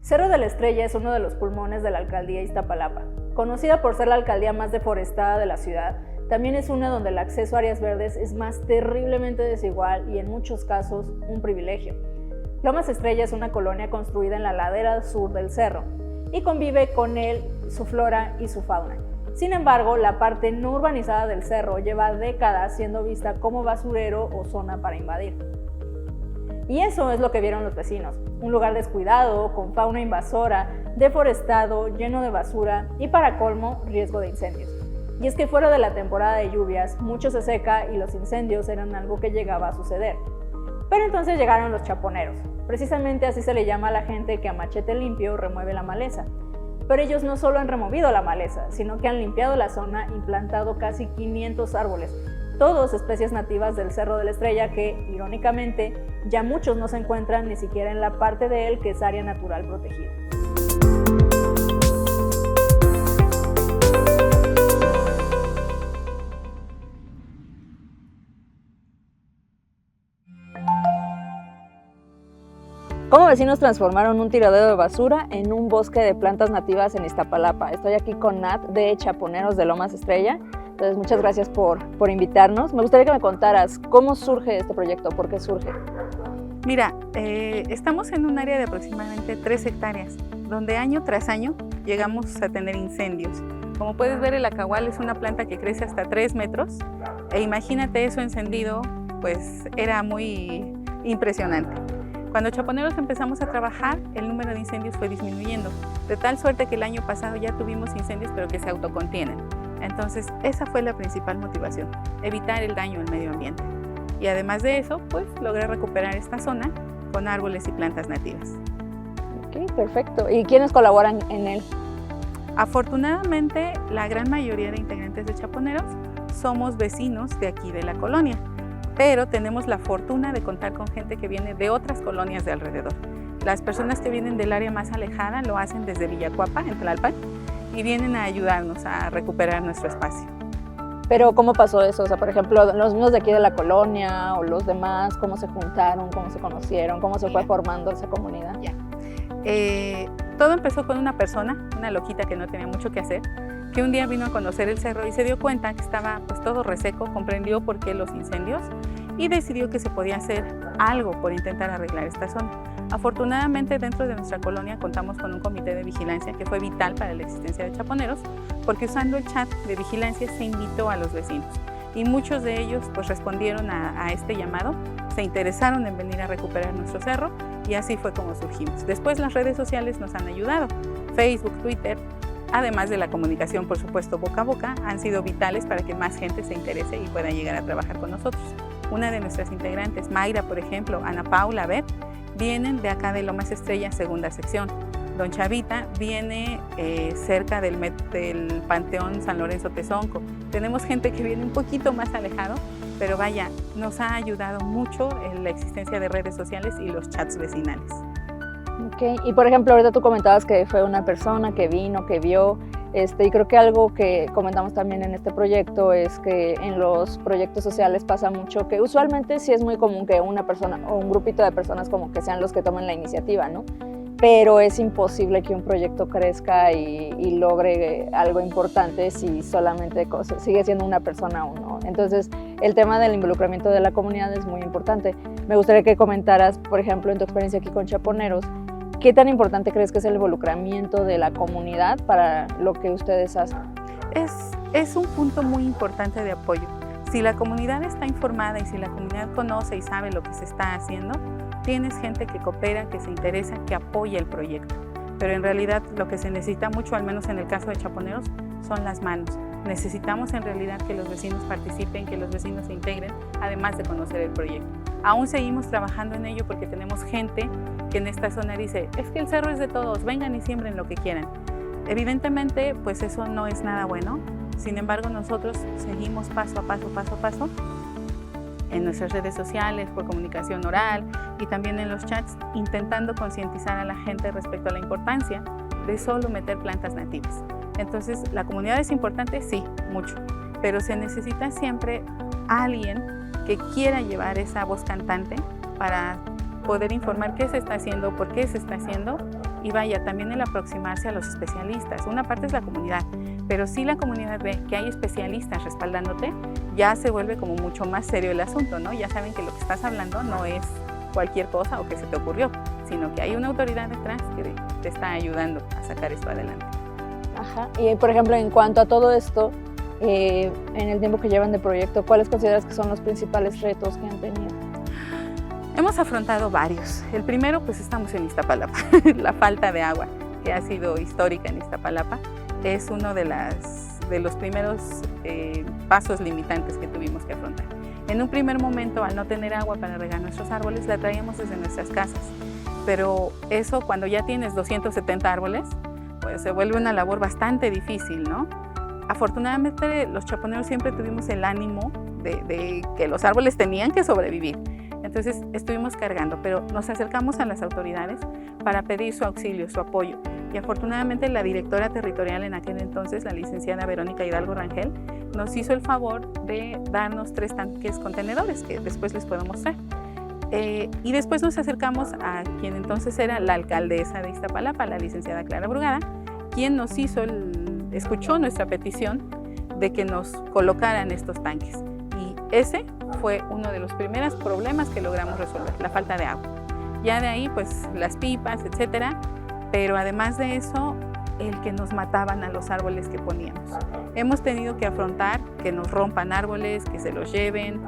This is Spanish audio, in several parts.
Cerro de la Estrella es uno de los pulmones de la alcaldía Iztapalapa. Conocida por ser la alcaldía más deforestada de la ciudad, también es una donde el acceso a áreas verdes es más terriblemente desigual y en muchos casos un privilegio. Lomas Estrella es una colonia construida en la ladera sur del cerro y convive con él su flora y su fauna. Sin embargo, la parte no urbanizada del cerro lleva décadas siendo vista como basurero o zona para invadir. Y eso es lo que vieron los vecinos, un lugar descuidado, con fauna invasora, deforestado, lleno de basura y para colmo, riesgo de incendios. Y es que fuera de la temporada de lluvias, mucho se seca y los incendios eran algo que llegaba a suceder. Pero entonces llegaron los chaponeros, precisamente así se le llama a la gente que a machete limpio remueve la maleza. Pero ellos no solo han removido la maleza, sino que han limpiado la zona y plantado casi 500 árboles, todos especies nativas del Cerro de la Estrella que, irónicamente, ya muchos no se encuentran ni siquiera en la parte de él que es área natural protegida. ¿Cómo vecinos transformaron un tiradero de basura en un bosque de plantas nativas en Iztapalapa? Estoy aquí con Nat de Chaponeros de Lomas Estrella. Entonces, muchas gracias por invitarnos. Me gustaría que me contaras cómo surge este proyecto, por qué surge. Mira, estamos en un área de aproximadamente 3 hectáreas, donde año tras año llegamos a tener incendios. Como puedes ver, el acahual es una planta que crece hasta 3 metros, e imagínate eso encendido, pues era muy impresionante. Cuando Chaponeros empezamos a trabajar, el número de incendios fue disminuyendo, de tal suerte que el año pasado ya tuvimos incendios, pero que se autocontienen. Entonces, esa fue la principal motivación, evitar el daño al medio ambiente. Y además de eso, pues logré recuperar esta zona con árboles y plantas nativas. Ok, perfecto. ¿Y quiénes colaboran en él? Afortunadamente, la gran mayoría de integrantes de Chaponeros somos vecinos de aquí de la colonia, pero tenemos la fortuna de contar con gente que viene de otras colonias de alrededor. Las personas que vienen del área más alejada lo hacen desde Villacuapa, en Tlalpan, y vienen a ayudarnos a recuperar nuestro espacio. Pero ¿cómo pasó eso? O sea, por ejemplo, los mismos de aquí de la colonia o los demás, ¿cómo se juntaron, cómo se conocieron, cómo se fue formando esa comunidad? Todo empezó con una persona, una loquita que no tenía mucho que hacer, que un día vino a conocer el cerro y se dio cuenta que estaba pues todo reseco, comprendió por qué los incendios y decidió que se podía hacer algo por intentar arreglar esta zona. Afortunadamente, dentro de nuestra colonia contamos con un comité de vigilancia que fue vital para la existencia de Chaponeros, porque usando el chat de vigilancia se invitó a los vecinos y muchos de ellos pues respondieron a este llamado, se interesaron en venir a recuperar nuestro cerro y así fue como surgimos. Después las redes sociales nos han ayudado, Facebook, Twitter, además de la comunicación, por supuesto, boca a boca, han sido vitales para que más gente se interese y pueda llegar a trabajar con nosotros. Una de nuestras integrantes, Mayra, por ejemplo, Ana Paula, Beth, vienen de acá de Lomas Estrella, segunda sección. Don Chavita viene cerca del Panteón San Lorenzo Tezonco. Tenemos gente que viene un poquito más alejado, pero vaya, nos ha ayudado mucho en la existencia de redes sociales y los chats vecinales. Okay. Y por ejemplo, ahorita tú comentabas que fue una persona que vino, que vio, y creo que algo que comentamos también en este proyecto es que en los proyectos sociales pasa mucho que usualmente sí es muy común que una persona o un grupito de personas como que sean los que tomen la iniciativa, ¿no? Pero es imposible que un proyecto crezca y logre algo importante si solamente sigue siendo una persona o no. Entonces, el tema del involucramiento de la comunidad es muy importante. Me gustaría que comentaras, por ejemplo, en tu experiencia aquí con Chaponeros, ¿qué tan importante crees que es el involucramiento de la comunidad para lo que ustedes hacen? Es un punto muy importante de apoyo. Si la comunidad está informada y si la comunidad conoce y sabe lo que se está haciendo, tienes gente que coopera, que se interesa, que apoya el proyecto. Pero en realidad lo que se necesita mucho, al menos en el caso de Chaponeros, son las manos. Necesitamos en realidad que los vecinos participen, que los vecinos se integren, además de conocer el proyecto. Aún seguimos trabajando en ello porque tenemos gente que en esta zona dice, es que el cerro es de todos, vengan y siembren lo que quieran. Evidentemente, pues eso no es nada bueno. Sin embargo, nosotros seguimos paso a paso, en nuestras redes sociales, por comunicación oral y también en los chats, intentando concientizar a la gente respecto a la importancia de solo meter plantas nativas. Entonces, ¿la comunidad es importante? Sí, mucho, pero se necesita siempre alguien que quiera llevar esa voz cantante para poder informar qué se está haciendo, por qué se está haciendo, y vaya, también el aproximarse a los especialistas. Una parte es la comunidad, pero si la comunidad ve que hay especialistas respaldándote, ya se vuelve como mucho más serio el asunto, ¿no? Ya saben que lo que estás hablando no es cualquier cosa o que se te ocurrió, sino que hay una autoridad detrás que te está ayudando a sacar esto adelante. Ajá. Y por ejemplo, en cuanto a todo esto, en el tiempo que llevan de proyecto, ¿cuáles consideras que son los principales retos que han tenido? Hemos afrontado varios. El primero, pues estamos en Iztapalapa. La falta de agua, que ha sido histórica en Iztapalapa, es uno de los primeros pasos limitantes que tuvimos que afrontar. En un primer momento, al no tener agua para regar nuestros árboles, la traíamos desde nuestras casas. Pero eso, cuando ya tienes 270 árboles, pues se vuelve una labor bastante difícil, ¿no? Afortunadamente, los chaponeros siempre tuvimos el ánimo de que los árboles tenían que sobrevivir. Entonces estuvimos cargando, pero nos acercamos a las autoridades para pedir su auxilio, su apoyo. Y afortunadamente la directora territorial en aquel entonces, la licenciada Verónica Hidalgo Rangel, nos hizo el favor de darnos 3 tanques contenedores que después les puedo mostrar. Y después nos acercamos a quien entonces era la alcaldesa de Iztapalapa, la licenciada Clara Brugada, quien nos escuchó nuestra petición de que nos colocaran estos tanques. Y ese fue uno de los primeros problemas que logramos resolver, la falta de agua. Ya de ahí, pues las pipas, etcétera, pero además de eso, el que nos mataban a los árboles que poníamos. Hemos tenido que afrontar que nos rompan árboles, que se los lleven,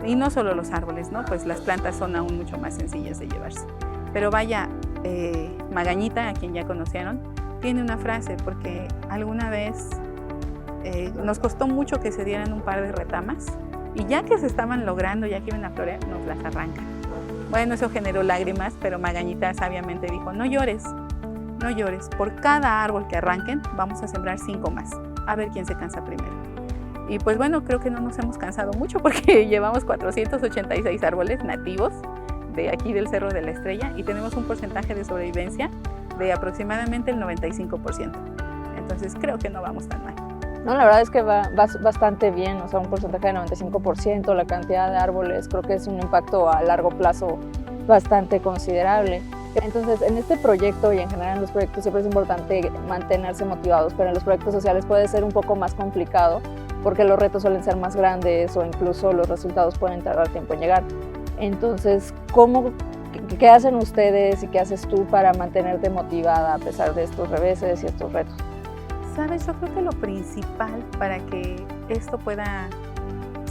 y no solo los árboles, ¿no? Pues las plantas son aún mucho más sencillas de llevarse. Pero vaya, Magañita, a quien ya conocieron, tiene una frase, porque alguna vez nos costó mucho que se dieran un par de retamas, y ya que se estaban logrando, ya que iban a florear, nos las arrancan. Bueno, eso generó lágrimas, pero Magañita sabiamente dijo, no llores, no llores, por cada árbol que arranquen vamos a sembrar 5 más, a ver quién se cansa primero. Y pues bueno, creo que no nos hemos cansado mucho porque llevamos 486 árboles nativos de aquí del Cerro de la Estrella y tenemos un porcentaje de sobrevivencia de aproximadamente el 95%. Entonces creo que no vamos tan mal. No, la verdad es que va bastante bien, o sea, un porcentaje de 95%, la cantidad de árboles, creo que es un impacto a largo plazo bastante considerable. Entonces, en este proyecto y en general en los proyectos siempre es importante mantenerse motivados, pero en los proyectos sociales puede ser un poco más complicado porque los retos suelen ser más grandes o incluso los resultados pueden tardar tiempo en llegar. Entonces, ¿qué hacen ustedes y qué haces tú para mantenerte motivada a pesar de estos reveses y estos retos? Sabes, yo creo que lo principal para que esto pueda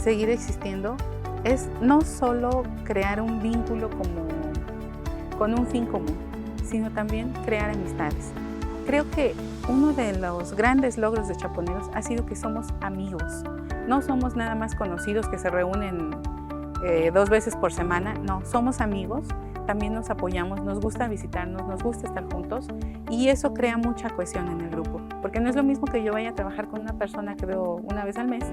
seguir existiendo es no solo crear un vínculo con un fin común, sino también crear amistades. Creo que uno de los grandes logros de Chaponeros ha sido que somos amigos. No somos nada más conocidos que se reúnen 2 veces por semana, no, somos amigos, también nos apoyamos, nos gusta visitarnos, nos gusta estar juntos y eso crea mucha cohesión en el grupo, porque no es lo mismo que yo vaya a trabajar con una persona que veo una vez al mes,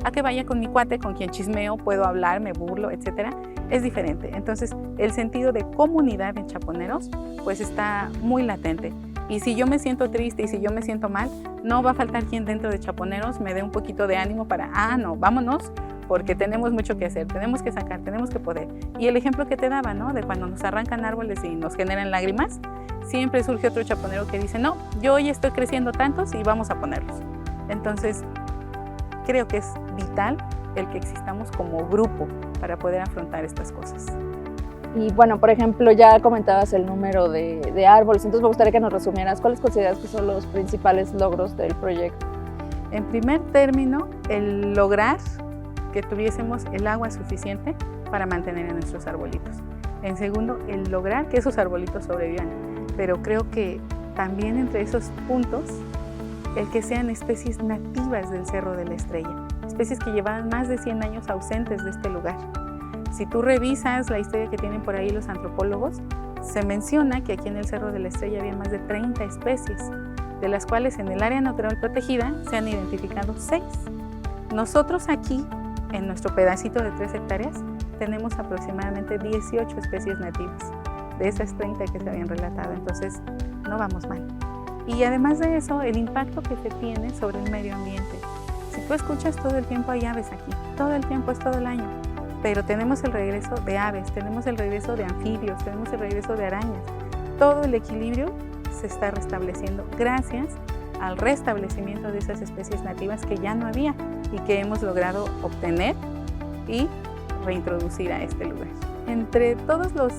a que vaya con mi cuate, con quien chismeo, puedo hablar, me burlo, etcétera, es diferente. Entonces, el sentido de comunidad en Chaponeros, pues está muy latente. Y si yo me siento triste y si yo me siento mal, no va a faltar quien dentro de Chaponeros me dé un poquito de ánimo para, no, vámonos, porque tenemos mucho que hacer, tenemos que sacar, tenemos que poder. Y el ejemplo que te daba, ¿no? De cuando nos arrancan árboles y nos generan lágrimas, siempre surge otro chaponero que dice, no, yo hoy estoy creciendo tantos y vamos a ponerlos. Entonces, creo que es vital el que existamos como grupo para poder afrontar estas cosas. Y bueno, por ejemplo, ya comentabas el número de árboles, entonces me gustaría que nos resumieras cuáles consideras que son los principales logros del proyecto. En primer término, el lograr que tuviésemos el agua suficiente para mantener a nuestros arbolitos. En segundo, el lograr que esos arbolitos sobrevivan. Pero creo que también entre esos puntos, el que sean especies nativas del Cerro de la Estrella, especies que llevaban más de 100 años ausentes de este lugar. Si tú revisas la historia que tienen por ahí los antropólogos, se menciona que aquí en el Cerro de la Estrella había más de 30 especies, de las cuales en el área natural protegida se han identificado 6. Nosotros aquí, en nuestro pedacito de 3 hectáreas, tenemos aproximadamente 18 especies nativas, de esas 30 que se habían relatado, entonces no vamos mal. Y además de eso, el impacto que se tiene sobre el medio ambiente. Si Tú escuchas todo el tiempo hay aves aquí, todo el tiempo es todo el año, pero tenemos el regreso de aves, tenemos el regreso de anfibios, tenemos el regreso de arañas. Todo el equilibrio se está restableciendo gracias al restablecimiento de esas especies nativas que ya no había y que hemos logrado obtener y reintroducir a este lugar. Entre todos los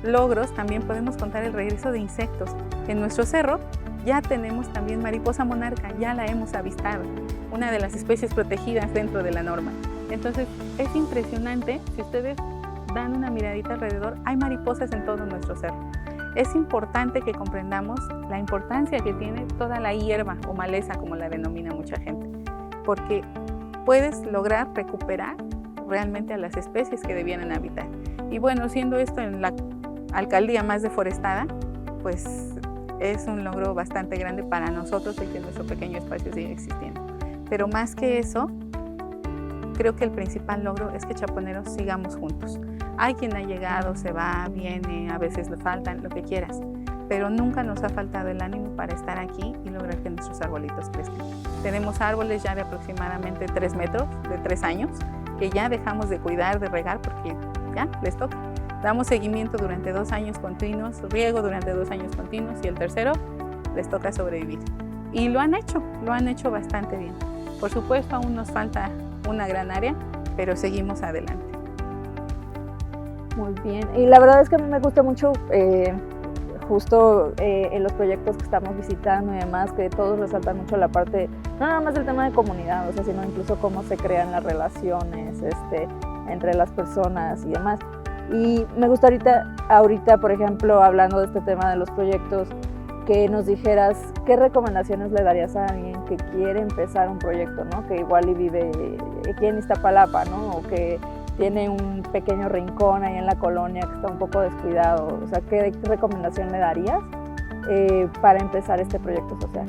logros también podemos contar el regreso de insectos. En nuestro cerro ya tenemos también mariposa monarca, ya la hemos avistado, una de las especies protegidas dentro de la norma. Entonces es impresionante, si ustedes dan una miradita alrededor, hay mariposas en todo nuestro cerro. Es importante que comprendamos la importancia que tiene toda la hierba o maleza, como la denomina mucha gente, porque puedes lograr recuperar realmente a las especies que debían habitar. Y bueno, siendo esto en la alcaldía más deforestada, pues es un logro bastante grande para nosotros el que nuestro pequeño espacio siga existiendo. Pero más que eso, creo que el principal logro es que chaponeros sigamos juntos. Hay quien ha llegado, se va, viene, a veces le faltan, lo que quieras, pero nunca nos ha faltado el ánimo para estar aquí y lograr que nuestros arbolitos crezcan. Tenemos árboles ya de aproximadamente 3 metros, de 3 años, que ya dejamos de cuidar, de regar, porque ya les toca. Damos seguimiento durante 2 años continuos, riego durante 2 años continuos y el tercero les toca sobrevivir. Y lo han hecho bastante bien. Por supuesto, aún nos falta una gran área, pero seguimos adelante. Muy bien, y la verdad es que a mí me gusta mucho justo en los proyectos que estamos visitando y demás, que todos resaltan mucho la parte, no nada más del tema de comunidad, o sea, sino incluso cómo se crean las relaciones entre las personas y demás. Y me gustaría ahorita, por ejemplo, hablando de este tema de los proyectos, que nos dijeras qué recomendaciones le darías a alguien que quiere empezar un proyecto, ¿no? Que igual y vive aquí en Iztapalapa, ¿no? O que tiene un pequeño rincón ahí en la colonia que está un poco descuidado. O sea, ¿qué recomendación le darías para empezar este proyecto social?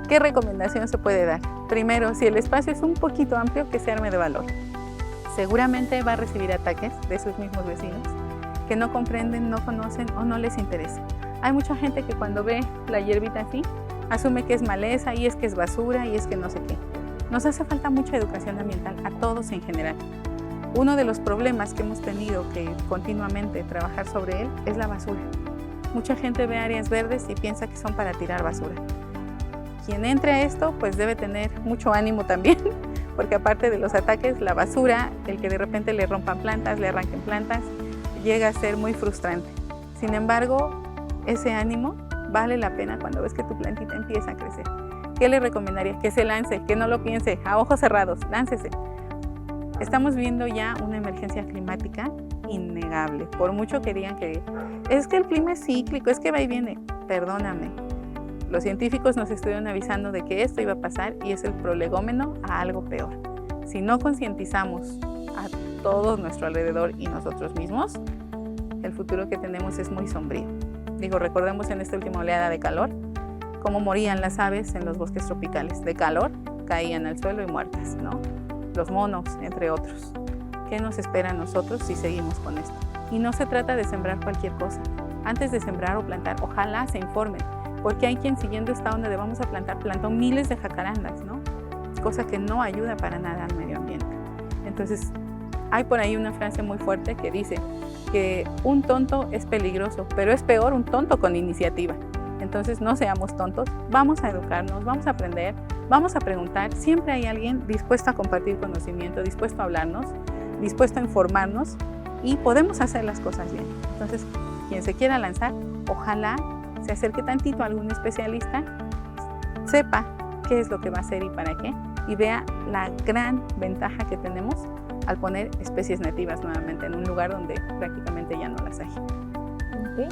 ¿Qué recomendación se puede dar? Primero, si el espacio es un poquito amplio, que se arme de valor. Seguramente va a recibir ataques de sus mismos vecinos que no comprenden, no conocen o no les interesa. Hay mucha gente que cuando ve la hierbita así, asume que es maleza y es que es basura y es que no sé qué. Nos hace falta mucha educación ambiental a todos en general. Uno de los problemas que hemos tenido que continuamente trabajar sobre él es la basura. Mucha gente ve áreas verdes y piensa que son para tirar basura. Quien entre a esto pues debe tener mucho ánimo también, porque aparte de los ataques, la basura, el que de repente le rompan plantas, le arranquen plantas, llega a ser muy frustrante. Sin embargo, ese ánimo vale la pena cuando ves que tu plantita empieza a crecer. ¿Qué le recomendaría? Que se lance, que no lo piense, a ojos cerrados, láncese. Estamos viendo ya una emergencia climática innegable. Por mucho que digan que es que el clima es cíclico, es que va y viene. Perdóname. Los científicos nos estuvieron avisando de que esto iba a pasar y es el prolegómeno a algo peor. Si no concientizamos a todo nuestro alrededor y nosotros mismos, el futuro que tenemos es muy sombrío. Recordemos en esta última oleada de calor, cómo morían las aves en los bosques tropicales. De calor, caían al suelo y muertas, ¿no? Los monos, entre otros. ¿Qué nos espera a nosotros si seguimos con esto? Y no se trata de sembrar cualquier cosa. Antes de sembrar o plantar, ojalá se informen, porque hay quien siguiendo esta onda de vamos a plantar, plantó miles de jacarandas, ¿no? Cosa que no ayuda para nada al medio ambiente. Entonces, hay por ahí una frase muy fuerte que dice que un tonto es peligroso, pero es peor un tonto con iniciativa. Entonces, no seamos tontos, vamos a educarnos, vamos a aprender, vamos a preguntar. Siempre hay alguien dispuesto a compartir conocimiento, dispuesto a hablarnos, dispuesto a informarnos y podemos hacer las cosas bien. Entonces, quien se quiera lanzar, ojalá se acerque tantito a algún especialista, sepa qué es lo que va a hacer y para qué, y vea la gran ventaja que tenemos al poner especies nativas nuevamente en un lugar donde prácticamente ya no las hay. Okay.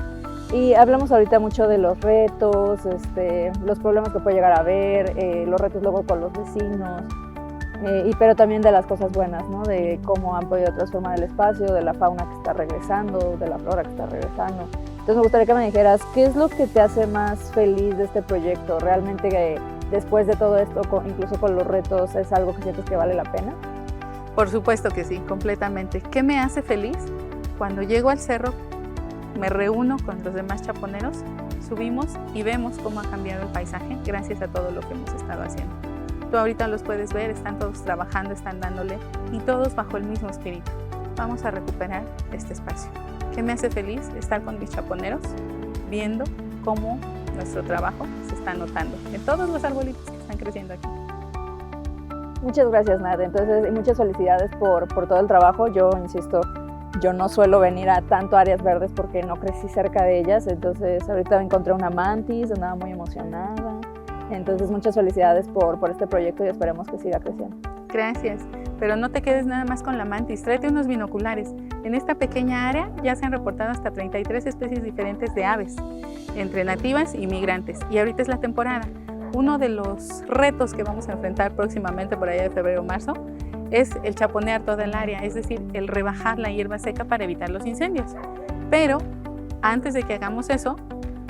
Y hablamos ahorita mucho de los retos, los problemas que puede llegar a haber, los retos luego con los vecinos, pero también de las cosas buenas, ¿no? De cómo han podido transformar el espacio, de la fauna que está regresando, de la flora que está regresando. Entonces me gustaría que me dijeras, ¿qué es lo que te hace más feliz de este proyecto? ¿Realmente después de todo esto, incluso con los retos, es algo que sientes que vale la pena? Por supuesto que sí, completamente. ¿Qué me hace feliz? Cuando llego al cerro, me reúno con los demás chaponeros, subimos y vemos cómo ha cambiado el paisaje gracias a todo lo que hemos estado haciendo. Tú ahorita los puedes ver, están todos trabajando, están dándole y todos bajo el mismo espíritu. Vamos a recuperar este espacio. ¿Qué me hace feliz? Estar con mis chaponeros, viendo cómo nuestro trabajo se está notando en todos los arbolitos que están creciendo aquí. Muchas gracias, Nat. Entonces, muchas felicidades por todo el trabajo. Yo insisto, yo no suelo venir a tanto áreas verdes porque no crecí cerca de ellas. Entonces, ahorita encontré una mantis, andaba muy emocionada. Entonces, muchas felicidades por este proyecto y esperemos que siga creciendo. Gracias, pero no te quedes nada más con la mantis, tráete unos binoculares. En esta pequeña área ya se han reportado hasta 33 especies diferentes de aves, entre nativas y migrantes, y ahorita es la temporada. Uno de los retos que vamos a enfrentar próximamente por allá de febrero o marzo es el chaponear toda el área, es decir, el rebajar la hierba seca para evitar los incendios. Pero antes de que hagamos eso,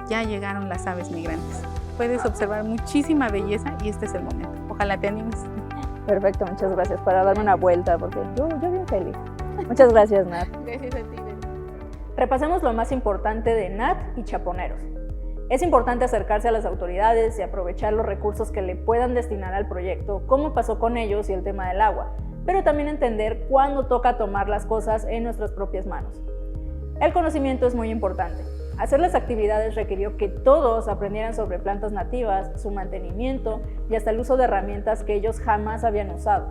ya llegaron las aves migrantes. Puedes observar muchísima belleza y este es el momento. Ojalá te animes. Perfecto, muchas gracias para darme una vuelta porque yo bien feliz. Muchas gracias, Nat. Gracias a ti. Repasemos lo más importante de Nat y chaponeros. Es importante acercarse a las autoridades y aprovechar los recursos que le puedan destinar al proyecto, como pasó con ellos y el tema del agua, pero también entender cuándo toca tomar las cosas en nuestras propias manos. El conocimiento es muy importante. Hacer las actividades requirió que todos aprendieran sobre plantas nativas, su mantenimiento y hasta el uso de herramientas que ellos jamás habían usado.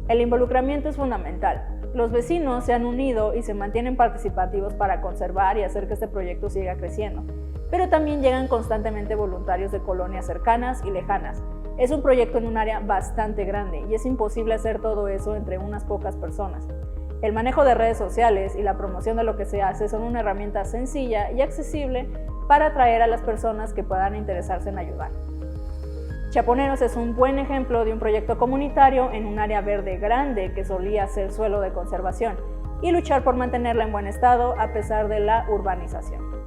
El involucramiento es fundamental. Los vecinos se han unido y se mantienen participativos para conservar y hacer que este proyecto siga creciendo. Pero también llegan constantemente voluntarios de colonias cercanas y lejanas. Es un proyecto en un área bastante grande y es imposible hacer todo eso entre unas pocas personas. El manejo de redes sociales y la promoción de lo que se hace son una herramienta sencilla y accesible para atraer a las personas que puedan interesarse en ayudar. Chaponeros es un buen ejemplo de un proyecto comunitario en un área verde grande que solía ser suelo de conservación y luchar por mantenerla en buen estado a pesar de la urbanización.